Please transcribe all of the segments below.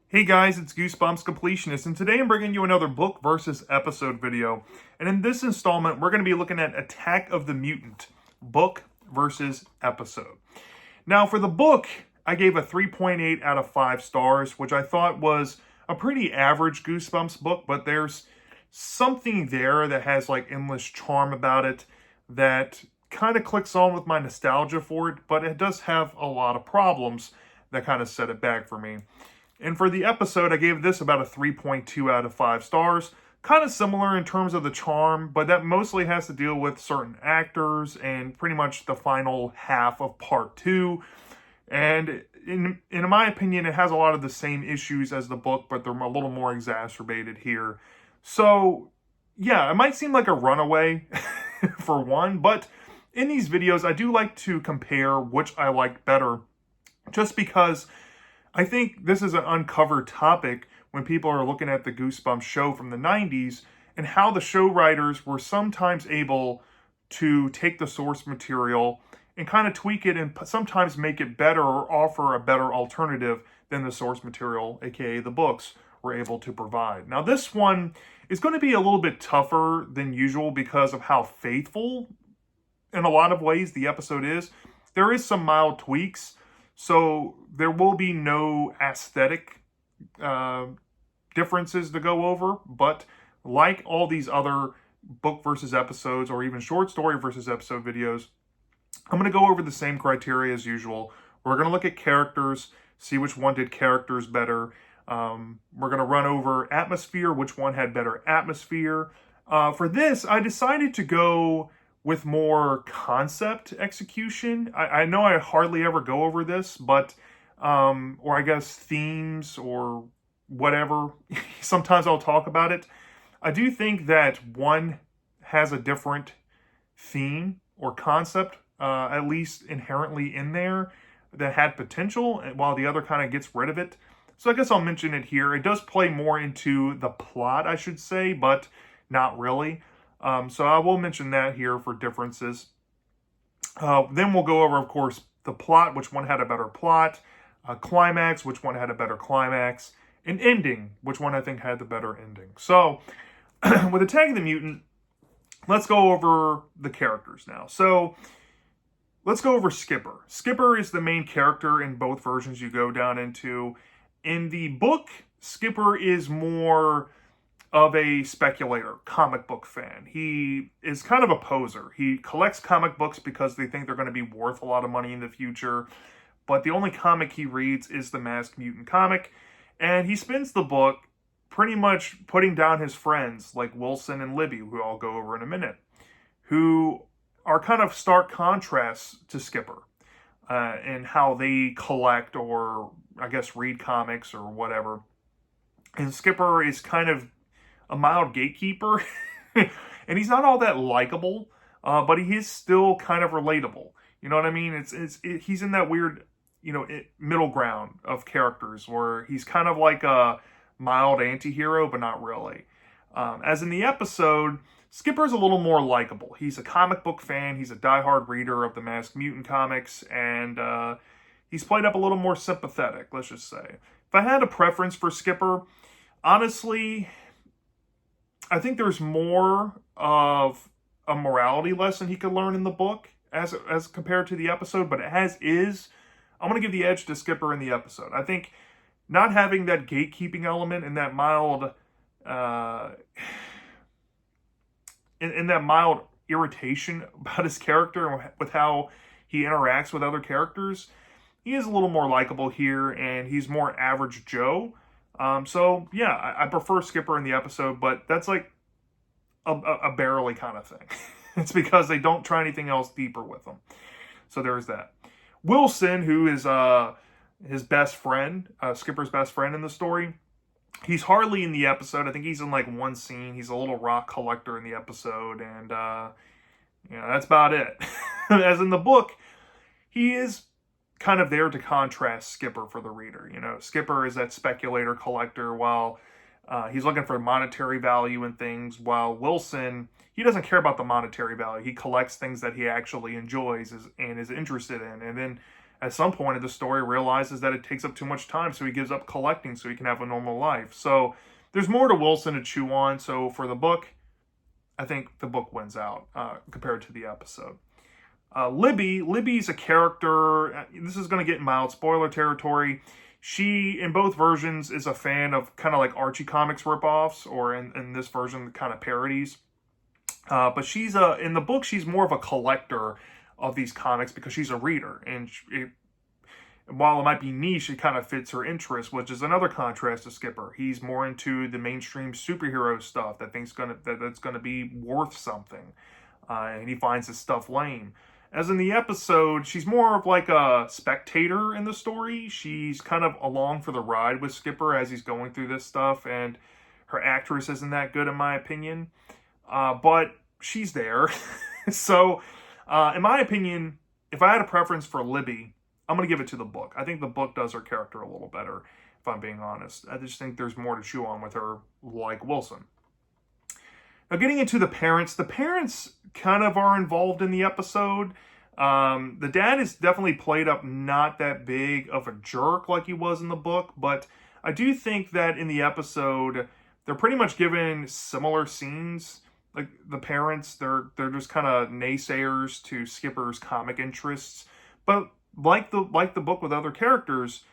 Hey guys, it's Goosebumps Completionist, and today I'm bringing you another book versus episode video. And in this installment, we're going to be looking at Attack of the Mutant, book versus episode. Now, for the book, I gave a 3.8 out of 5 stars, which I thought was a pretty average Goosebumps book, but there's something there that has like endless charm about it that kind of clicks on with my nostalgia for it, but it does have a lot of problems that kind of set it back for me. And for the episode, I gave this about a 3.2 out of 5 stars. Kind of similar in terms of the charm, but that mostly has to deal with certain actors and pretty much the final half of part 2. And in my opinion, it has a lot of the same issues as the book, but they're a little more exacerbated here. So, yeah, it might seem like a runaway for one, but in these videos, I do like to compare which I like better, just because I think this is an uncovered topic when people are looking at the Goosebumps show from the 90s and how the show writers were sometimes able to take the source material and kind of tweak it and sometimes make it better or offer a better alternative than the source material, aka the books, were able to provide. Now, this one is going to be a little bit tougher than usual because of how faithful, in a lot of ways, the episode is. There is some mild tweaks. So there will be no aesthetic differences to go over, but like all these other book versus episodes or even short story versus episode videos, I'm going to go over the same criteria as usual. We're going to look at characters, see which one did characters better. We're going to run over atmosphere, which one had better atmosphere. For this, I decided to go with more concept execution. I know I hardly ever go over this, but, or I guess themes or whatever. Sometimes I'll talk about it. I do think that one has a different theme or concept, at least inherently in there, that had potential, while the other kind of gets rid of it. So I guess I'll mention it here. It does play more into the plot, I should say, but not really. So I will mention that here for differences. Then we'll go over, of course, the plot, which one had a better plot, climax, which one had a better climax, and ending, which one I think had the better ending. So with Attack of the Mutant, let's go over the characters now. So let's go over Skipper. Skipper is the main character in both versions you go down into. In the book, Skipper is more of a speculator, comic book fan. He is kind of a poser. He collects comic books because they think they're going to be worth a lot of money in the future, but the only comic he reads is the Masked Mutant comic, and he spends the book pretty much putting down his friends like Wilson and Libby, who I'll go over in a minute, who are kind of stark contrasts to Skipper and how they collect or, I guess, read comics or whatever. And Skipper is kind of a mild gatekeeper, and he's not all that likable, but he is still kind of relatable. You know what I mean? He's in that weird, middle ground of characters where he's kind of like a mild anti-hero, but not really. As in the episode, Skipper's a little more likable. He's a comic book fan. He's a diehard reader of the Masked Mutant comics, and he's played up a little more sympathetic, let's just say. If I had a preference for Skipper, honestly, I think there's more of a morality lesson he could learn in the book as compared to the episode, but as is, I'm going to give the edge to Skipper in the episode. I think not having that gatekeeping element and that mild, in that mild irritation about his character and with how he interacts with other characters, he is a little more likable here, and he's more average Joe. So yeah, I prefer Skipper in the episode, but that's like a barely kind of thing. It's because they don't try anything else deeper with him. So there's that. Wilson, who is his best friend, Skipper's best friend in the story, he's hardly in the episode. I think he's in like one scene. He's a little rock collector in the episode, and that's about it. As in the book, he is kind of there to contrast Skipper for the reader. Skipper is that speculator collector, while he's looking for monetary value in things, while Wilson, he doesn't care about the monetary value. He collects things that he actually enjoys and is interested in. And then at some point in the story realizes that it takes up too much time, so he gives up collecting so he can have a normal life. So there's more to Wilson to chew on. So for the book, I think the book wins out compared to the episode. Libby's a character. This is going to get mild spoiler territory. She, in both versions, is a fan of kind of like Archie Comics ripoffs, or in this version, kind of parodies. But she's in the book, she's more of a collector of these comics because she's a reader. And while it might be niche, it kind of fits her interest, which is another contrast to Skipper. He's more into the mainstream superhero stuff that's gonna be worth something, and he finds his stuff lame. As in the episode, she's more of like a spectator in the story. She's kind of along for the ride with Skipper as he's going through this stuff, and her actress isn't that good in my opinion, but she's there. So, in my opinion, if I had a preference for Libby, I'm going to give it to the book. I think the book does her character a little better, if I'm being honest. I just think there's more to chew on with her, like Wilson. Now, getting into the parents kind of are involved in the episode. The dad is definitely played up not that big of a jerk like he was in the book, but I do think that in the episode, they're pretty much given similar scenes. Like the parents, they're just kind of naysayers to Skipper's comic interests, but like the book with other characters,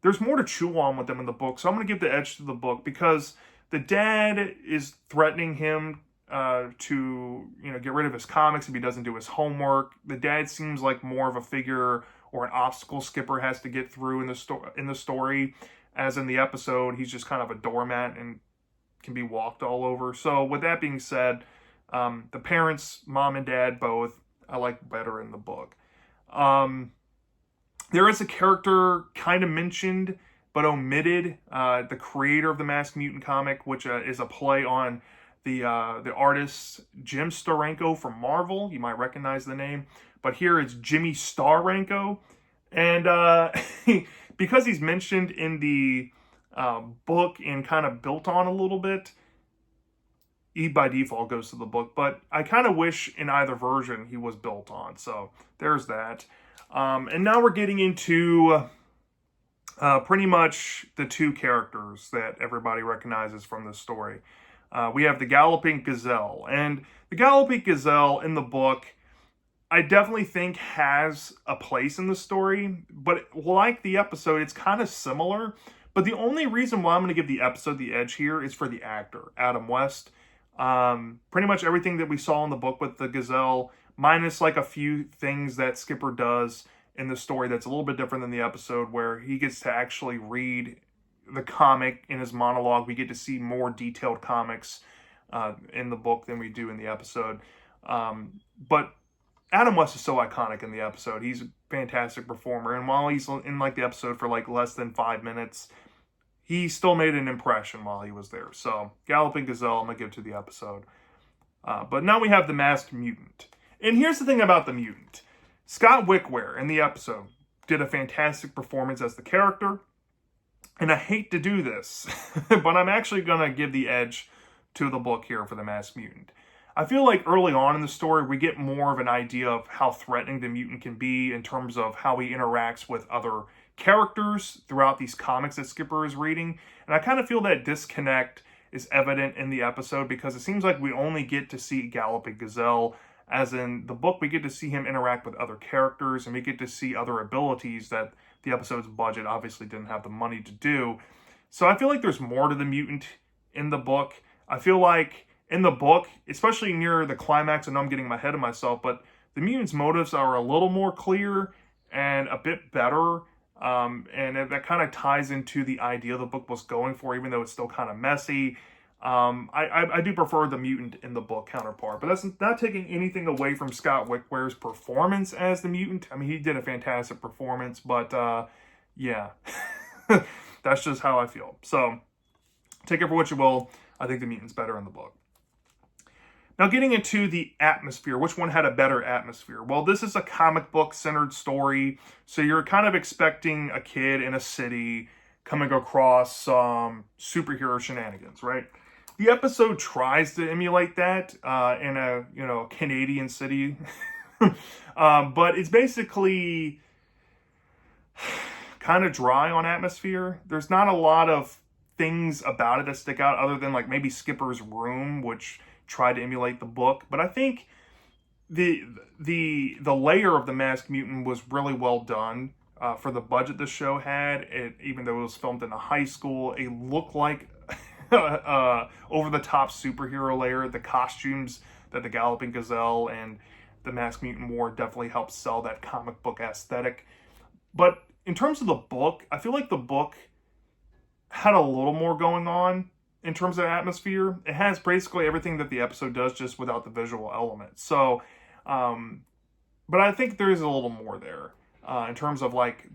there's more to chew on with them in the book. So I'm going to give the edge to the book because the dad is threatening him to get rid of his comics if he doesn't do his homework. The dad seems like more of a figure or an obstacle Skipper has to get through in the story. As in the episode, he's just kind of a doormat and can be walked all over. So with that being said, the parents, mom and dad both, I like better in the book. There is a character kind of mentioned but omitted, the creator of the Masked Mutant comic, which is a play on the artist Jim Steranko from Marvel. You might recognize the name, but here it's Jimmy Starenko, and because he's mentioned in the book and kind of built on a little bit, he by default goes to the book. But I kind of wish in either version he was built on. So there's that. And now we're getting into pretty much the two characters that everybody recognizes from this story. We have the Galloping Gazelle. And the Galloping Gazelle in the book, I definitely think has a place in the story. But like the episode, it's kind of similar. But the only reason why I'm going to give the episode the edge here is for the actor, Adam West. Pretty much everything that we saw in the book with the Gazelle, minus like a few things that Skipper does in the story that's a little bit different than the episode, where he gets to actually read the comic in his monologue. We get to see more detailed comics in the book than we do in the episode. But Adam West is so iconic in the episode. He's a fantastic performer. And while he's in like the episode for like less than 5 minutes, he still made an impression while he was there. So Galloping Gazelle, I'm going to give to the episode. But now we have the Masked Mutant. And here's the thing about the Mutant. Scott Wickware in the episode did a fantastic performance as the character. And I hate to do this, but I'm actually going to give the edge to the book here for the Masked Mutant. I feel like early on in the story, we get more of an idea of how threatening the mutant can be in terms of how he interacts with other characters throughout these comics that Skipper is reading. And I kind of feel that disconnect is evident in the episode because it seems like we only get to see Galloping Gazelle. As in the book, we get to see him interact with other characters and we get to see other abilities that the episode's budget obviously didn't have the money to do. So I feel like there's more to the mutant in the book. I feel like in the book, especially near the climax, I know I'm getting ahead of myself, but the mutant's motives are a little more clear and a bit better. And that kind of ties into the idea the book was going for, even though it's still kind of messy. I do prefer the mutant in the book counterpart, but that's not taking anything away from Scott Wickware's performance as the mutant. I mean, he did a fantastic performance, but yeah, that's just how I feel. So take it for what you will. I think the mutant's better in the book. Now, getting into the atmosphere, which one had a better atmosphere? Well, this is a comic book centered story, so you're kind of expecting a kid in a city coming across some superhero shenanigans, right? The episode tries to emulate that in a Canadian city, but it's basically kind of dry on atmosphere. There's not a lot of things about it that stick out other than like maybe Skipper's room, which tried to emulate the book. But I think the layer of the Masked Mutant was really well done for the budget the show had. It, even though it was filmed in a high school, it looked like over the top superhero layer. The costumes that the Galloping Gazelle and the Masked Mutant wore definitely helped sell that comic book aesthetic. But in terms of the book, I feel like the book had a little more going on in terms of atmosphere. It has basically everything that the episode does, just without the visual element. So, but I think there is a little more there in terms of like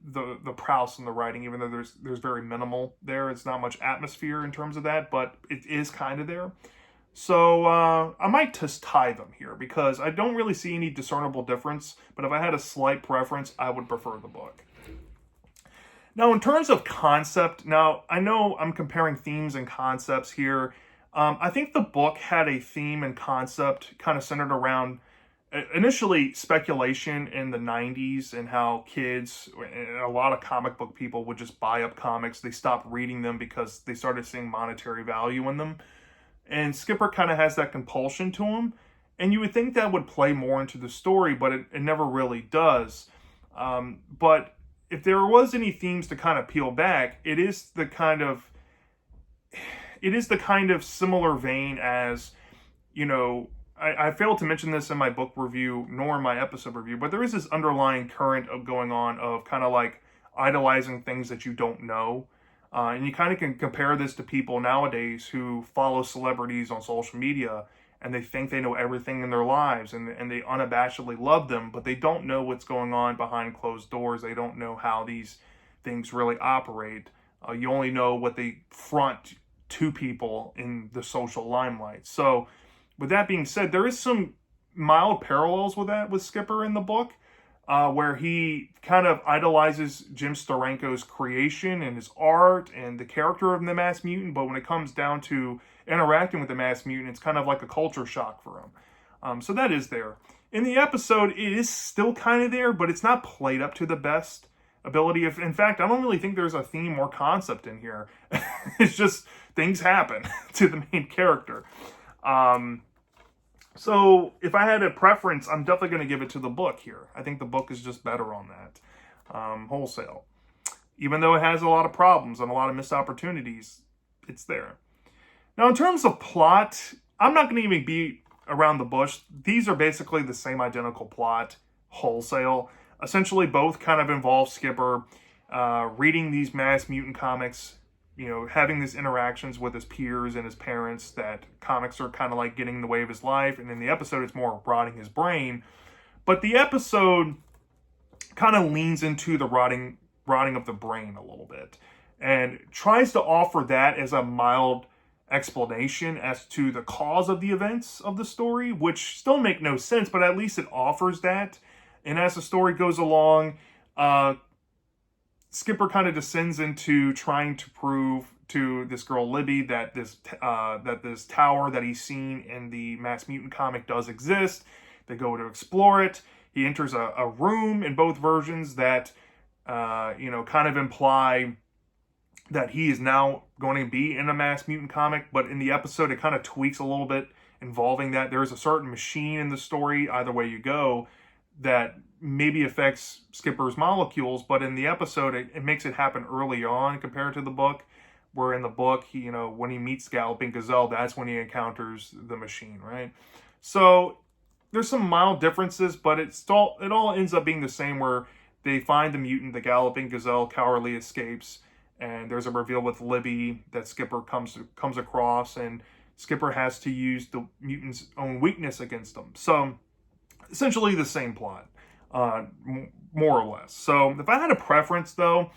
the prowess and the writing. Even though there's very minimal there, it's not much atmosphere in terms of that, but it is kind of there. So I might just tie them here because I don't really see any discernible difference. But if I had a slight preference, I would prefer the book. Now, in terms of concept, now I know I'm comparing themes and concepts here. I think the book had a theme and concept kind of centered around initially speculation in the 90s and how kids and a lot of comic book people would just buy up comics. They stopped reading them because they started seeing monetary value in them. And Skipper kind of has that compulsion to him. And you would think that would play more into the story, but it never really does. But if there was any themes to kind of peel back, it is the kind of similar vein as, you know, I failed to mention this in my book review nor in my episode review, but there is this underlying current of going on of kind of like idolizing things that you don't know. And you kind of can compare this to people nowadays who follow celebrities on social media and they think they know everything in their lives and they unabashedly love them, but they don't know what's going on behind closed doors. They don't know how these things really operate. You only know what they front to people in the social limelight. So with that being said, there is some mild parallels with that with Skipper in the book. Where he kind of idolizes Jim Steranko's creation and his art and the character of the Masked Mutant, but when it comes down to interacting with the Masked Mutant, it's kind of like a culture shock for him. So that is there. In the episode, it is still kind of there, but it's not played up to the best ability. In fact, I don't really think there's a theme or concept in here. It's just things happen to the main character. So if I had a preference, I'm definitely going to give it to the book here. I think the book is just better on that, wholesale. Even though it has a lot of problems and a lot of missed opportunities, it's there. Now, in terms of plot, I'm not going to even beat around the bush. These are basically the same identical plot, wholesale. Essentially, both kind of involve Skipper reading these Masked Mutant comics, you know, having these interactions with his peers and his parents that comics are kind of like getting in the way of his life. And in the episode, it's more rotting his brain. But the episode kind of leans into the rotting of the brain a little bit and tries to offer that as a mild explanation as to the cause of the events of the story, which still make no sense, but at least it offers that. And as the story goes along, Skipper kind of descends into trying to prove to this girl Libby that this tower that he's seen in the Masked Mutant comic does exist. They go to explore it. He enters a room in both versions that kind of imply that he is now going to be in a Masked Mutant comic. But in the episode, it kind of tweaks a little bit involving that. There is a certain machine in the story, either way you go, that maybe affects Skipper's molecules, but in the episode, it makes it happen early on compared to the book, where in the book, when he meets Galloping Gazelle, that's when he encounters the machine, right? So there's some mild differences, but it all ends up being the same, where they find the mutant, the Galloping Gazelle cowardly escapes, and there's a reveal with Libby that Skipper comes across, and Skipper has to use the mutant's own weakness against them. So essentially the same plot. More or less. So if I had a preference, though,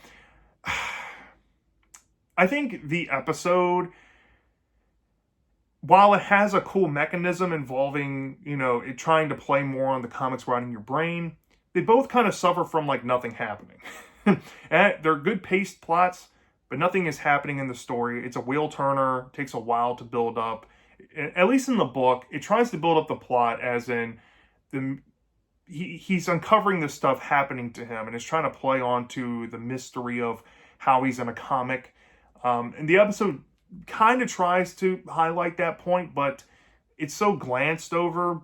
I think the episode, while it has a cool mechanism involving, it trying to play more on the comics rotting your brain, they both kind of suffer from like nothing happening. They're good paced plots, but nothing is happening in the story. It's a wheel turner. It takes a while to build up. At least in the book, it tries to build up the plot as in he's uncovering this stuff happening to him, and is trying to play on to the mystery of how he's in a comic. And the episode kind of tries to highlight that point, but it's so glanced over.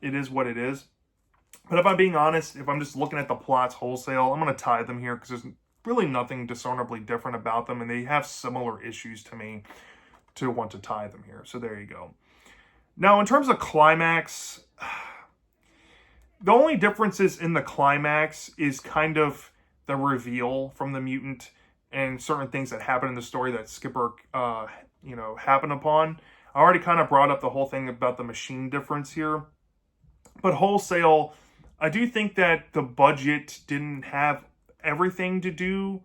It is what it is. But if I'm being honest, if I'm just looking at the plots wholesale, I'm going to tie them here because there's really nothing discernibly different about them, and they have similar issues to me to want to tie them here. So there you go. Now, in terms of climax, the only differences in the climax is kind of the reveal from the mutant and certain things that happen in the story that Skipper, happen upon. I already kind of brought up the whole thing about the machine difference here. But wholesale, I do think that the budget didn't have everything to do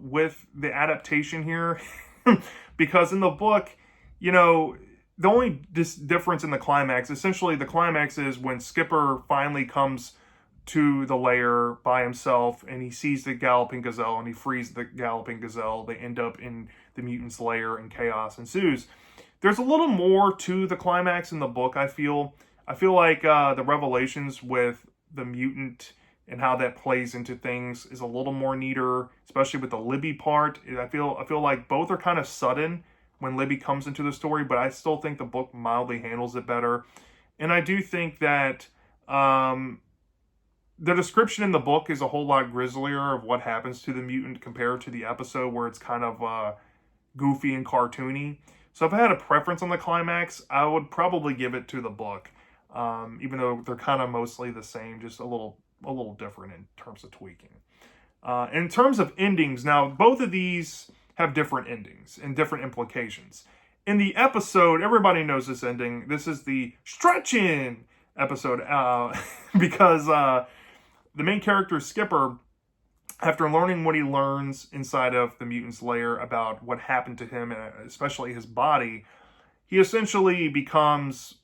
with the adaptation here. Because in the book, the only difference in the climax, essentially the climax is when Skipper finally comes to the lair by himself and he sees the Galloping Gazelle and he frees the Galloping Gazelle. They end up in the mutant's lair and chaos ensues. There's a little more to the climax in the book, I feel. I feel like the revelations with the mutant and how that plays into things is a little more neater, especially with the Libby part. I feel like both are kind of sudden when Libby comes into the story, but I still think the book mildly handles it better. And I do think that the description in the book is a whole lot grislier of what happens to the mutant compared to the episode where it's kind of goofy and cartoony. So if I had a preference on the climax, I would probably give it to the book, even though they're kind of mostly the same, just a little different in terms of tweaking. In terms of endings, now both of these have different endings and different implications. In the episode, everybody knows this ending. This is the stretching episode because the main character, Skipper, after learning what he learns inside of the mutant's lair about what happened to him, and especially his body, he essentially becomes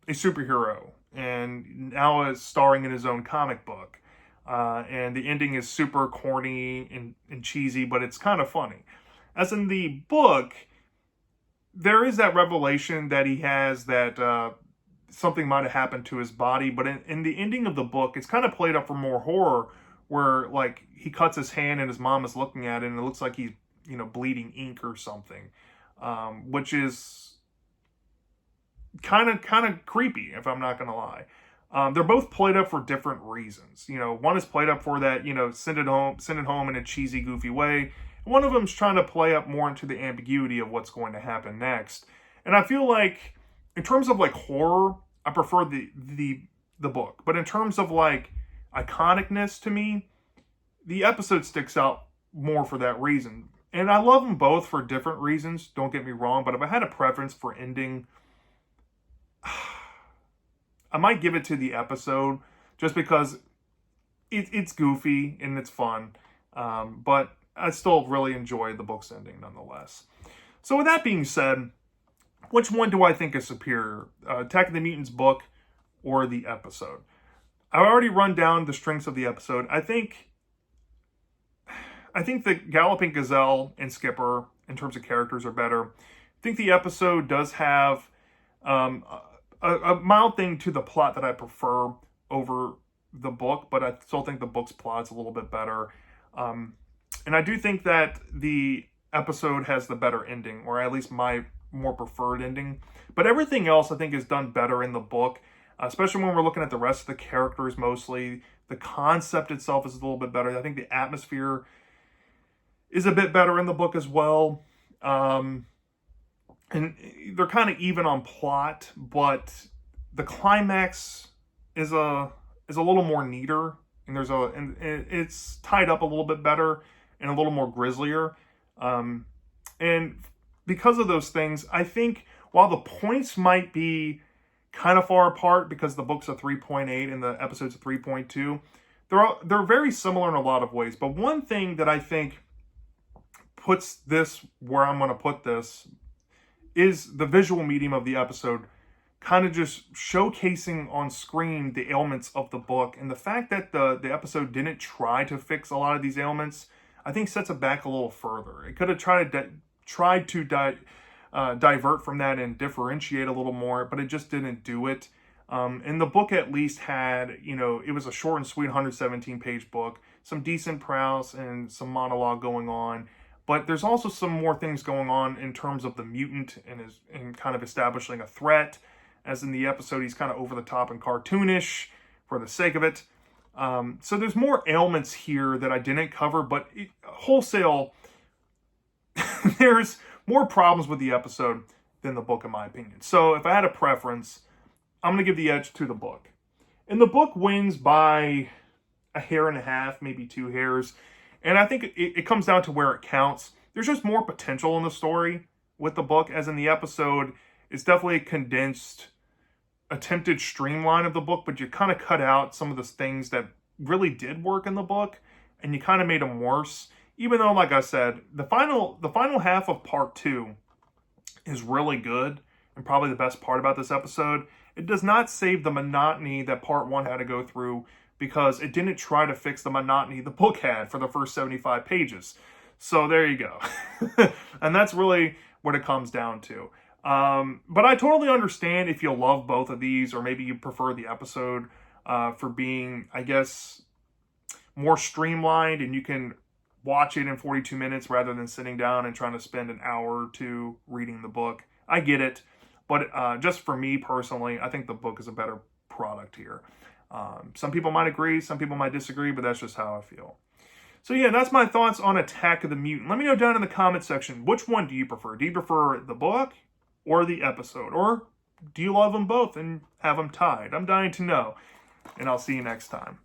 a superhero and now is starring in his own comic book. And the ending is super corny and cheesy, but it's kind of funny. As in the book, there is that revelation that he has that something might have happened to his body, but in the ending of the book, it's kind of played up for more horror, where like he cuts his hand and his mom is looking at it and it looks like he's bleeding ink or something, which is kind of creepy, if I'm not gonna lie. They're both played up for different reasons. One is played up for that, send it home in a cheesy, goofy way. One of them's trying to play up more into the ambiguity of what's going to happen next. And I feel like, in terms of like horror, I prefer the book. But in terms of like iconicness to me, the episode sticks out more for that reason. And I love them both for different reasons, don't get me wrong. But if I had a preference for ending, I might give it to the episode just because it's goofy and it's fun. But I still really enjoy the book's ending nonetheless. So with that being said, which one do I think is superior? Attack of the Mutants book or the episode? I've already run down the strengths of the episode. I think the Galloping Gazelle and Skipper, in terms of characters, are better. I think the episode does have a mild thing to the plot that I prefer over the book, but I still think the book's plot's a little bit better. And I do think that the episode has the better ending, or at least my more preferred ending. But everything else I think is done better in the book, especially when we're looking at the rest of the characters mostly. The concept itself is a little bit better. I think the atmosphere is a bit better in the book as well. And they're kind of even on plot, but the climax is a little more neater, and it's tied up a little bit better and a little more grislier. And because of those things, I think while the points might be kind of far apart because the book's a 3.8 and the episode's a 3.2, they're very similar in a lot of ways. But one thing that I think puts this where I'm going to put this is the visual medium of the episode, kind of just showcasing on screen the ailments of the book. And the fact that the episode didn't try to fix a lot of these ailments, I think sets it back a little further. It could have tried to divert from that and differentiate a little more, but it just didn't do it. And the book at least had, it was a short and sweet 117-page book, some decent prose and some monologue going on. But there's also some more things going on in terms of the mutant and kind of establishing a threat. As in the episode, he's kind of over the top and cartoonish for the sake of it. So there's more ailments here that I didn't cover, but wholesale, there's more problems with the episode than the book, in my opinion. So if I had a preference, I'm going to give the edge to the book. And the book wins by a hair and a half, maybe 2 hairs. And I think it comes down to where it counts. There's just more potential in the story with the book, as in the episode. It's definitely a condensed, attempted streamline of the book, but you kind of cut out some of the things that really did work in the book, and you kind of made them worse. Even though, like I said, the final half of part 2 is really good, and probably the best part about this episode. It does not save the monotony that part 1 had to go through, because it didn't try to fix the monotony the book had for the first 75 pages. So there you go. And that's really what it comes down to. But I totally understand if you love both of these, or maybe you prefer the episode for being, I guess, more streamlined, and you can watch it in 42 minutes rather than sitting down and trying to spend an hour or 2 reading the book. I get it. But just for me personally, I think the book is a better product here. Some people might agree, some people might disagree, but that's just how I feel. So yeah, that's my thoughts on Attack of the Mutant. Let me know down in the comment section, which one do you prefer? Do you prefer the book or the episode? Or do you love them both and have them tied? I'm dying to know. And I'll see you next time.